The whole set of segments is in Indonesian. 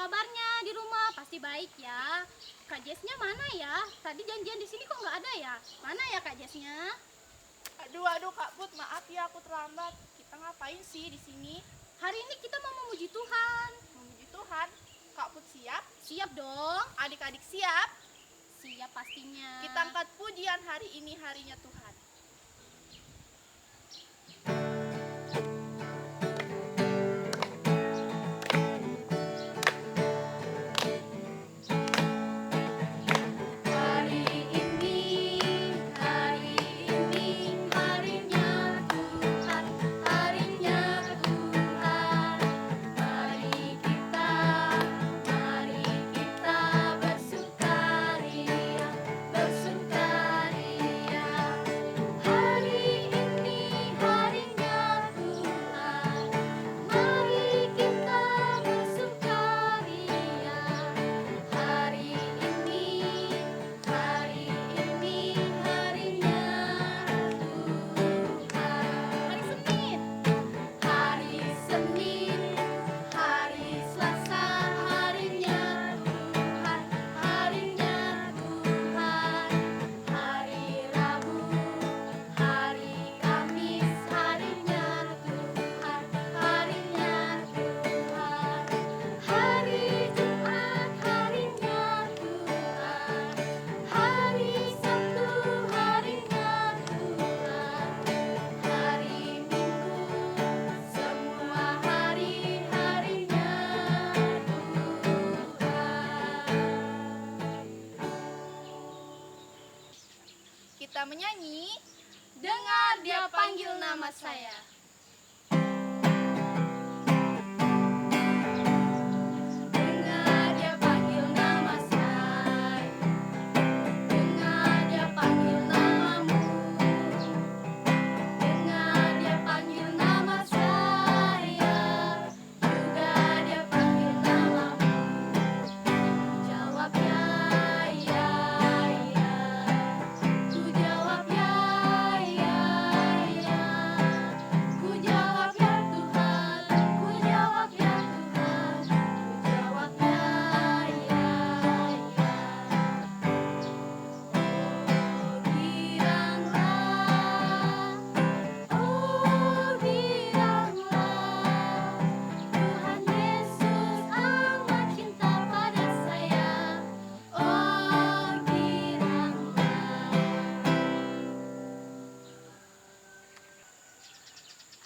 kabarnya di rumah? Pasti baik ya. Kak Jesnya mana ya? Tadi janjian di sini kok nggak ada ya? Mana ya Kak Jesnya? Aduh Kak Put, maaf ya aku terlambat. Kita ngapain sih di sini? Hari ini kita mau memuji Tuhan. Memuji Tuhan. Kak Put siap? Siap dong. Adik-adik siap? Siap pastinya. Kita angkat pujian hari ini, harinya Tuhan. Kita menyanyi, dengar dia panggil nama saya. Dengar dia panggil nama saya. Dengar dia panggil namamu. Dengar dia panggil nama saya. Juga dia panggil namamu. Jawab ya, ya, ya. Ku jawab ya, ya, ya. Ku jawab ya Tuhan. Ku jawab ya Tuhan. Ku jawab ya, ya, ya. Oh bilanglah, Tuhan Yesus amat cinta pada saya. Oh bilanglah.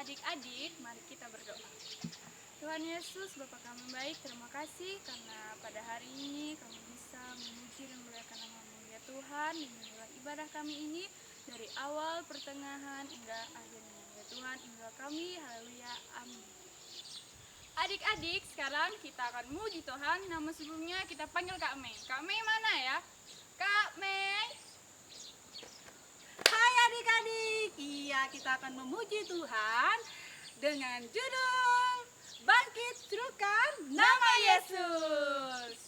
Adik-adik, mari kita berdoa. Tuhan Yesus, Bapa kami baik, terima kasih karena pada hari ini kami bisa memuji dan memuliakan nama-Mu ya Tuhan. Inilah ibadah kami ini dari awal, pertengahan, hingga akhirnya ya Tuhan. Inilah kami, haleluya, amin. Adik-adik, sekarang kita akan memuji Tuhan. Nama sebelumnya kita panggil Kak Mei. Kak Mei mana ya? Kak Mei. Hai adik-adik, iya kita akan memuji Tuhan dengan judul Bangkit Serukan Nama Yesus.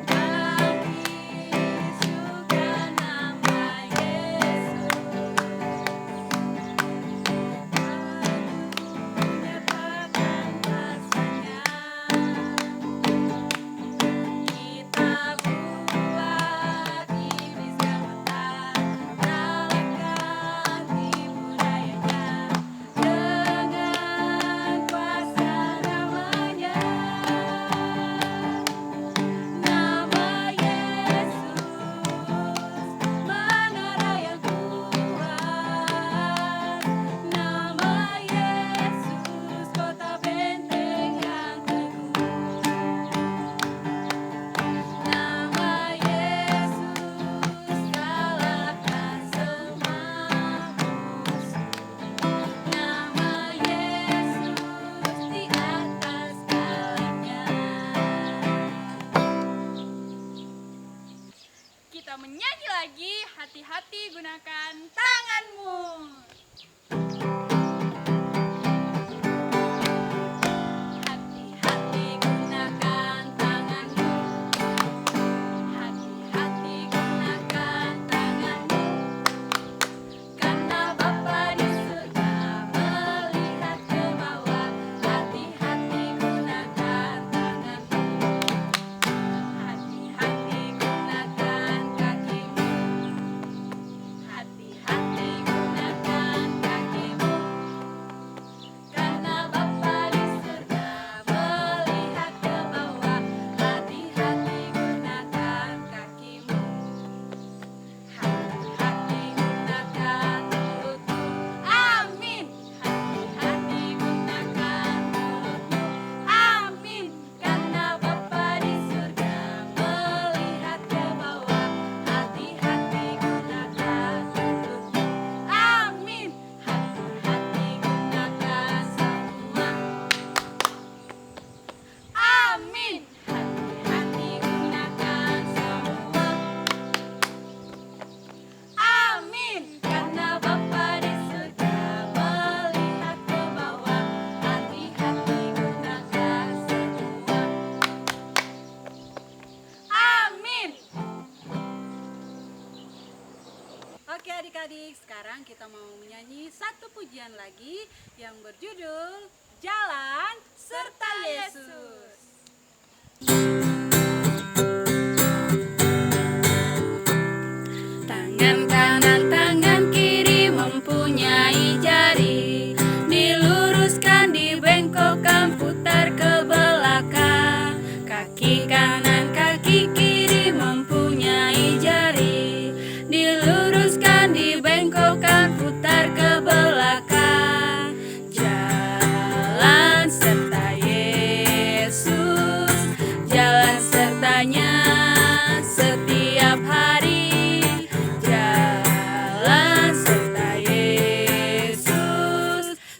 Bangkit serukan nama Yesus. Menyatakan kuasanya. Kita buat iblis gemetar, kalahkan tipu dayanya dengan kuasa namanya. Nama Yesus, menara yang kuat. Nama Yesus, kota benteng yang teguh. Nama Yesus, kalahkan semua musuh. Nama Yesus di atas segalanya. Kita menyanyi lagi, hati-hati gunakan tanganmu. Hati-hati gunakan tanganmu. Hati-hati gunakan tanganmu. Karena Bapa sekarang kita mau menyanyi satu pujian lagi yang berjudul Jalan Serta Yesus. Tangan kanan, tangan kiri mempunyai jari, diluruskan, dibengkokkan, putar ke belakang. Kaki kanan, kaki kiri mempunyai jari, diluruskan, dibengkokkan, putar ke belakang. Jalan serta Yesus, jalan sertanya setiap hari. Jalan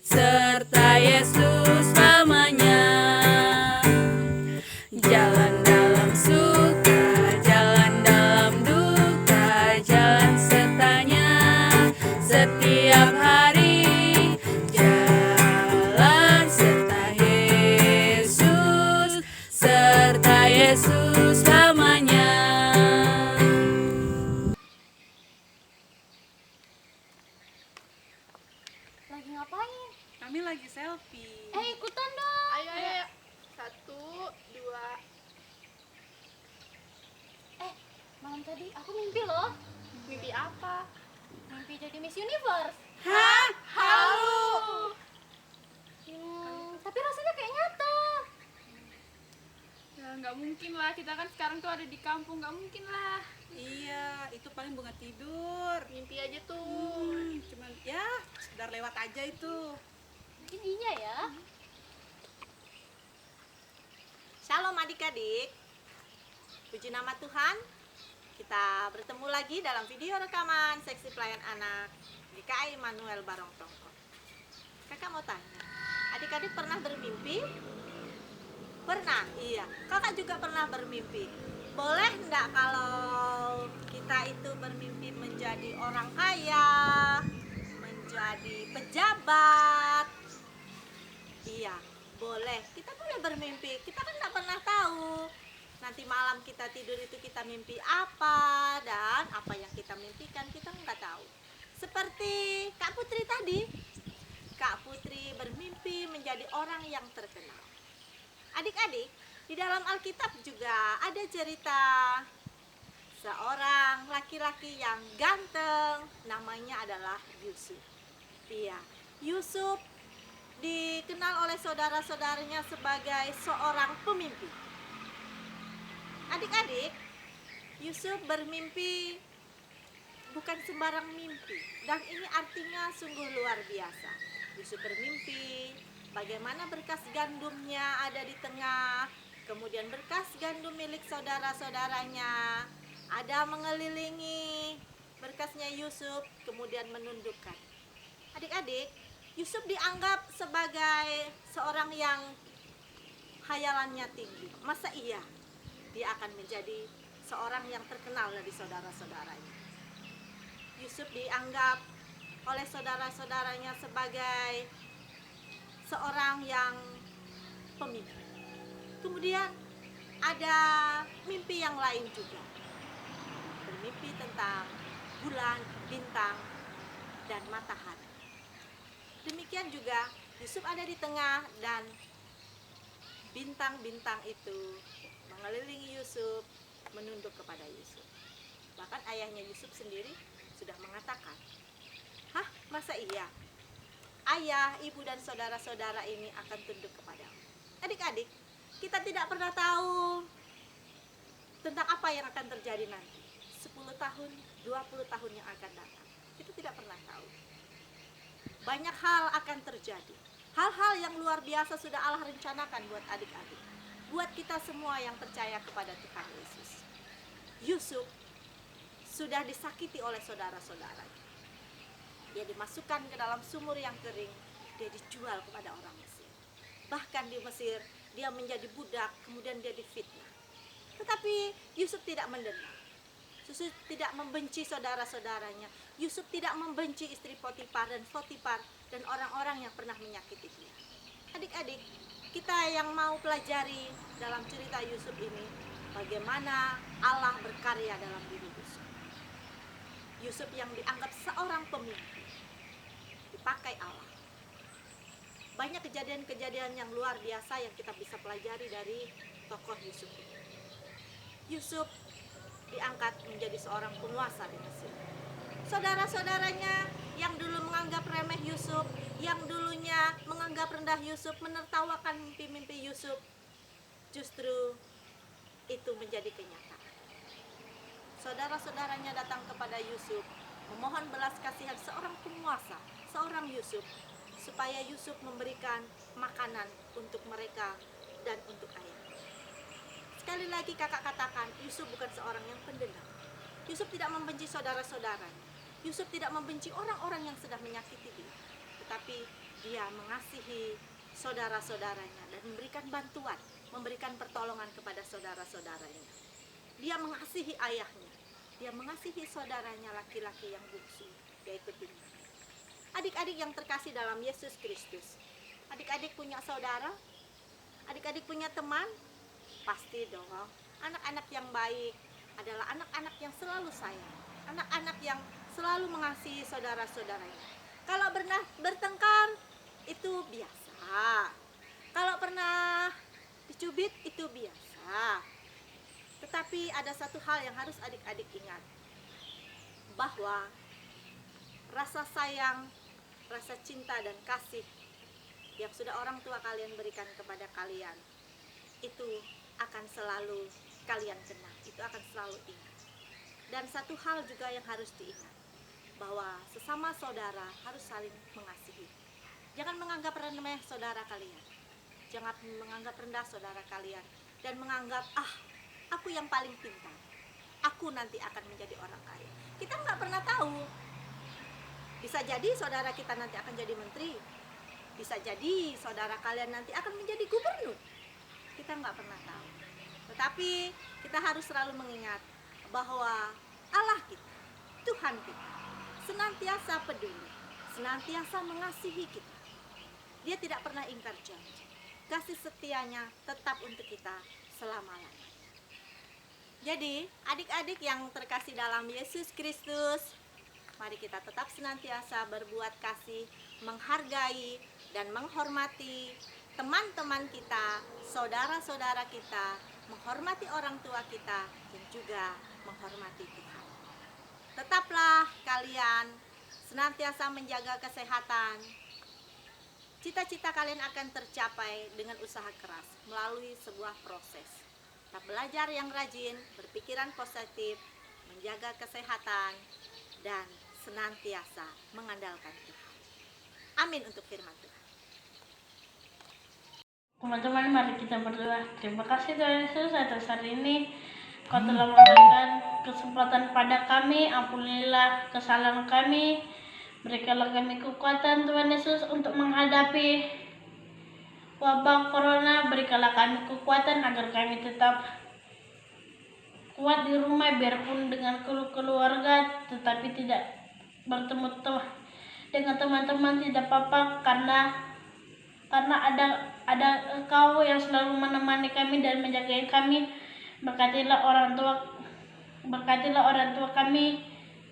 serta Yesus namanya. Jalan dalam suka, jalan dalam duka, jalan sertanya setiap hari. Jalan serta Yesus namanya. Lagi ngapain? Kami lagi selfie. Ikutan dong. Ayo, ayo. 1, 2. Malam tadi aku mimpi loh. Mimpi apa? Mimpi jadi Miss Universe. Hah? Halu. Tapi rasanya kayak nyata. Ya nggak mungkin lah, kita kan sekarang tuh ada di kampung, nggak mungkin lah. Iya, itu paling bunga tidur. Mimpi aja tuh. Cuman ya sekedar lewat aja itu. Mungkin iya ya. Shalom adik-adik, puji nama Tuhan. Kita bertemu lagi dalam video rekaman seksi pelayan anak GKI Immanuel Barongtongko. Kakak mau tanya, adik-adik pernah bermimpi? Pernah? Iya, kakak juga pernah bermimpi. Boleh enggak kalau kita itu bermimpi menjadi orang kaya, menjadi pejabat? Iya, boleh. Kita boleh bermimpi. Kita kan nggak pernah tahu nanti malam kita tidur itu kita mimpi apa, dan apa yang kita mimpikan kita nggak tahu. Seperti Kak Putri tadi. Kak Putri bermimpi menjadi orang yang terkenal. Adik-adik, di dalam Alkitab juga ada cerita seorang laki-laki yang ganteng, namanya adalah Yusuf. Iya, Yusuf dikenal oleh saudara-saudaranya sebagai seorang pemimpin. Adik-adik, Yusuf bermimpi bukan sembarang mimpi, dan ini artinya sungguh luar biasa. Yusuf bermimpi bagaimana berkas gandumnya ada di tengah, kemudian berkas gandum milik saudara-saudaranya ada mengelilingi berkasnya Yusuf, kemudian menundukkan. Adik-adik, Yusuf dianggap sebagai seorang yang khayalannya tinggi. Masa iya dia akan menjadi seorang yang terkenal dari saudara-saudaranya? Yusuf dianggap oleh saudara-saudaranya sebagai seorang yang pemimpin. Kemudian ada mimpi yang lain juga, bermimpi tentang bulan, bintang, dan matahari. Demikian juga Yusuf ada di tengah, dan bintang-bintang itu mengelilingi Yusuf, menunduk kepada Yusuf. Bahkan ayahnya Yusuf sendiri sudah mengatakan, "Hah, masa iya? Ayah, ibu, dan saudara-saudara ini akan tunduk kepadamu." Adik-adik, kita tidak pernah tahu tentang apa yang akan terjadi nanti. 10 tahun, 20 tahun yang akan datang. Kita tidak pernah tahu. Banyak hal akan terjadi. Hal-hal yang luar biasa sudah Allah rencanakan buat adik-adik, buat kita semua yang percaya kepada Tuhan Yesus. Yusuf sudah disakiti oleh saudara-saudaranya. Dia dimasukkan ke dalam sumur yang kering. Dia dijual kepada orang Mesir. Bahkan di Mesir dia menjadi budak, kemudian dia difitnah. Tetapi Yusuf tidak mendendam. Yusuf tidak membenci saudara-saudaranya. Yusuf tidak membenci istri Potifar dan orang-orang yang pernah menyakiti dia. Adik-adik, kita yang mau pelajari dalam cerita Yusuf ini, bagaimana Allah berkarya dalam diri Yusuf. Yusuf yang dianggap seorang pemimpin, dipakai Allah. Banyak kejadian-kejadian yang luar biasa yang kita bisa pelajari dari tokoh Yusuf ini. Yusuf diangkat menjadi seorang penguasa di Mesir. Saudara-saudaranya yang dulu menganggap remeh Yusuf, yang dulunya menganggap rendah Yusuf, menertawakan mimpi-mimpi Yusuf, justru itu menjadi kenyataan. Saudara-saudaranya datang kepada Yusuf, memohon belas kasihan seorang penguasa, seorang Yusuf, supaya Yusuf memberikan makanan untuk mereka dan untuk ayah. Sekali lagi kakak katakan, Yusuf bukan seorang yang pendendam. Yusuf tidak membenci saudara-saudaranya. Yusuf tidak membenci orang-orang yang sedang menyakiti dia. Tetapi dia mengasihi saudara-saudaranya dan memberikan bantuan, memberikan pertolongan kepada saudara-saudaranya. Dia mengasihi ayahnya. Dia mengasihi saudaranya laki-laki yang bungsu, yaitu Binyamin. Adik-adik yang terkasih dalam Yesus Kristus, adik-adik punya saudara? Adik-adik punya teman? Pasti dong. Anak-anak yang baik adalah anak-anak yang selalu sayang, anak-anak yang selalu mengasihi saudara-saudaranya. Kalau pernah bertengkar, itu biasa. Kalau pernah dicubit, itu biasa. Tetapi ada satu hal yang harus adik-adik ingat, bahwa rasa sayang, rasa cinta dan kasih yang sudah orang tua kalian berikan kepada kalian, itu akan selalu kalian kenang, itu akan selalu ingat. Dan satu hal juga yang harus diingat, bahwa sesama saudara harus saling mengasihi. Jangan menganggap remeh saudara kalian, jangan menganggap rendah saudara kalian, dan menganggap, aku yang paling pintar, aku nanti akan menjadi orang kaya. Kita nggak pernah tahu, bisa jadi saudara kita nanti akan jadi menteri, bisa jadi saudara kalian nanti akan menjadi gubernur. Kita nggak pernah tahu. Tetapi kita harus selalu mengingat bahwa Allah kita, Tuhan kita, senantiasa peduli, senantiasa mengasihi kita. Dia tidak pernah ingkar janji. Kasih setianya tetap untuk kita selama-lamanya. Jadi, adik-adik yang terkasih dalam Yesus Kristus, mari kita tetap senantiasa berbuat kasih, menghargai dan menghormati teman-teman kita, saudara-saudara kita, menghormati orang tua kita, dan juga menghormati Tuhan. Tetaplah kalian senantiasa menjaga kesehatan. Cita-cita kalian akan tercapai dengan usaha keras melalui sebuah proses. Tetap belajar yang rajin, berpikiran positif, menjaga kesehatan, dan senantiasa mengandalkan Tuhan. Amin untuk firman Tuhan. Teman-teman, mari kita berdoa. Terima kasih Tuhan Yesus atas hari ini. Kau telah memberikan kesempatan pada kami. Ampunilah kesalahan kami. Berikanlah kami kekuatan Tuhan Yesus untuk menghadapi wabah corona. Berikanlah kami kekuatan agar kami tetap kuat di rumah, biarpun dengan keluarga, tetapi tidak bertemu dengan teman-teman tidak apa-apa, karena ada Engkau yang selalu menemani kami dan menjaga kami. Berkatilah orang tua kami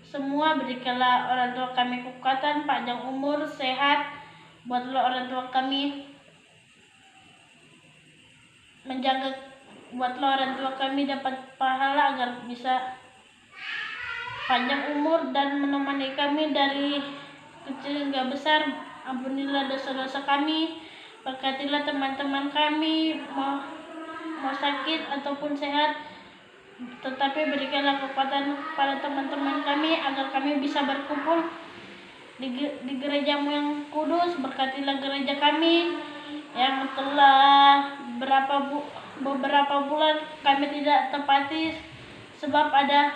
semua, berikanlah orang tua kami kekuatan, panjang umur, sehat. Buatlah orang tua kami buatlah orang tua kami dapat pahala agar bisa panjang umur dan menemani kami dari kecil hingga besar. Ampunilah dosa-dosa kami. Berkatilah teman-teman kami, mau sakit ataupun sehat, tetapi berikanlah kekuatan pada teman-teman kami agar kami bisa berkumpul di gereja-Mu yang kudus. Berkatilah gereja kami yang telah beberapa bulan kami tidak tepati sebab ada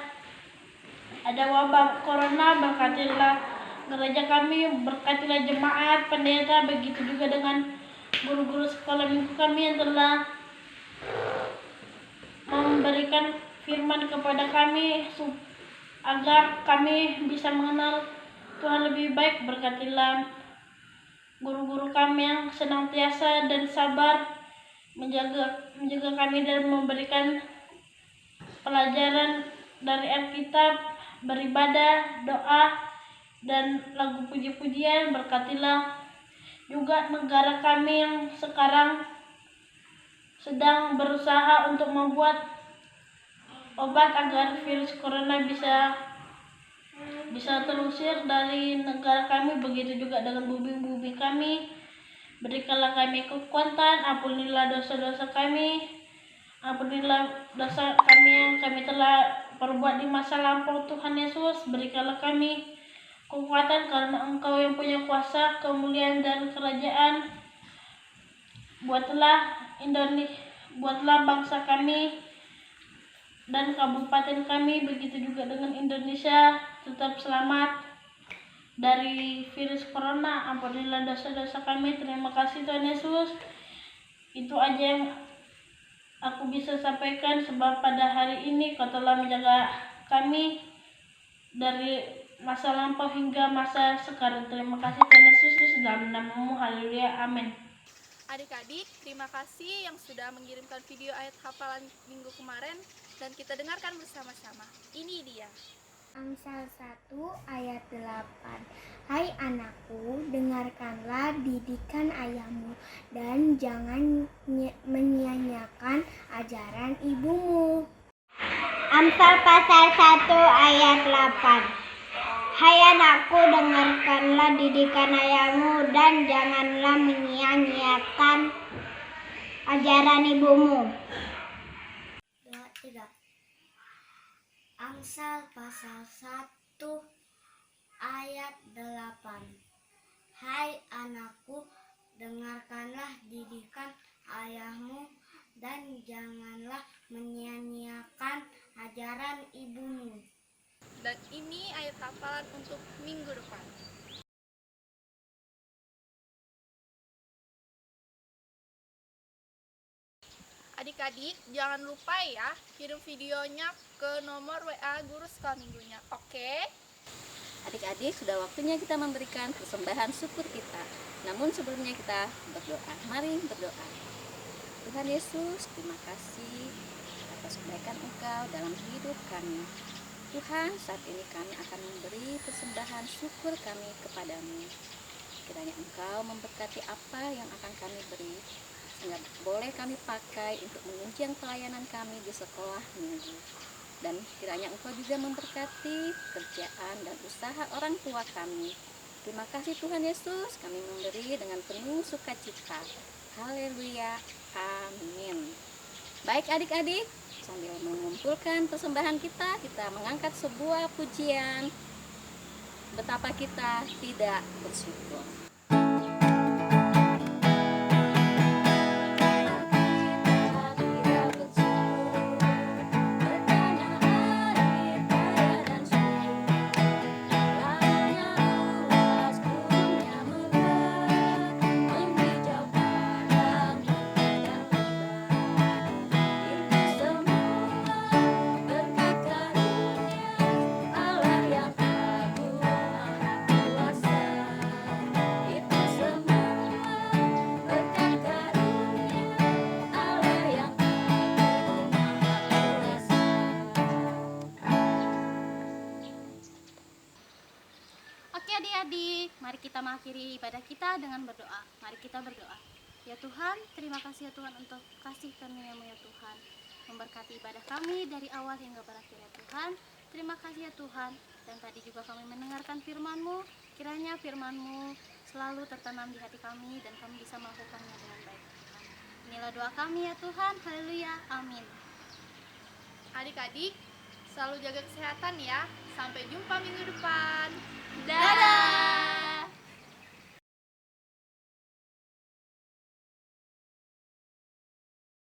wabah corona. Berkatilah gereja kami, berkatilah jemaat, pendeta, begitu juga dengan guru-guru sekolah minggu kami yang telah memberikan firman kepada kami agar kami bisa mengenal Tuhan lebih baik. Berkatilah guru-guru kami yang senantiasa dan sabar menjaga kami dan memberikan pelajaran dari Alkitab beribadah, doa, dan lagu puji-pujian. Berkatilah juga negara kami yang sekarang sedang berusaha untuk membuat obat agar virus corona bisa terusir dari negara kami. Begitu juga dengan bumi kami. Berikanlah kami kekuatan, ampunilah dosa-dosa kami, ampunilah dosa kami yang kami telah perbuat di masa lampau. Tuhan Yesus, berikanlah kami kekuatan karena Engkau yang punya kuasa, kemuliaan, dan kerajaan. Buatlah bangsa kami dan kabupaten kami, begitu juga dengan Indonesia, tetap selamat dari virus corona. Ampunilah dosa-dosa kami. Terima kasih Tuhan Yesus. Itu aja yang aku bisa sampaikan, sebab pada hari ini Kau telah menjaga kami dari masa lampau hingga masa sekarang. Terima kasih Tuhan Yesus, dalam nama-Mu. Haleluya, amin. Adik-adik, terima kasih yang sudah mengirimkan video ayat hafalan minggu kemarin dan kita dengarkan bersama-sama. Ini dia. Amsal 1 ayat 8. Hai anakku, dengarkanlah didikan ayahmu dan jangan menyia-nyiakan ajaran ibumu. Amsal pasal 1 ayat 8. Hai anakku, dengarkanlah didikan ayahmu dan janganlah menyia-nyiakan ajaran ibumu. 2, 3. Amsal pasal 1 ayat 8. Hai anakku, dengarkanlah didikan ayahmu dan janganlah menyia-nyiakan ajaran ibumu. Dan ini ayat hafalan untuk minggu depan. Adik-adik, jangan lupa ya kirim videonya ke nomor WA Guru Sekolah Minggunya. Oke? Adik-adik, sudah waktunya kita memberikan persembahan syukur kita. Namun sebelumnya kita berdoa. Mari berdoa. Tuhan Yesus, terima kasih atas kebaikan Engkau dalam hidup kami. Tuhan, saat ini kami akan memberi persembahan syukur kami kepadamu. Kiranya Engkau memberkati apa yang akan kami beri, sehingga boleh kami pakai untuk menunjang pelayanan kami di sekolah minggu. Dan kiranya Engkau juga memberkati kerjaan dan usaha orang tua kami. Terima kasih Tuhan Yesus, kami memberi dengan penuh sukacita. Haleluya, amin. Baik adik-adik, sambil mengumpulkan persembahan kita mengangkat sebuah pujian. Betapa kita tidak bersyukur. Oke adik-adik, mari kita mengakhiri ibadah kita dengan berdoa. Mari kita berdoa. Ya Tuhan, terima kasih ya Tuhan untuk kasih karunia-Mu ya Tuhan. Memberkati ibadah kami dari awal hingga berakhir ya Tuhan. Terima kasih ya Tuhan. Dan tadi juga kami mendengarkan firman-Mu. Kiranya firman-Mu selalu tertanam di hati kami dan kami bisa melakukannya dengan baik Tuhan. Inilah doa kami ya Tuhan. Haleluya. Amin. Adik-adik, selalu jaga kesehatan ya. Sampai jumpa minggu depan. Dadah.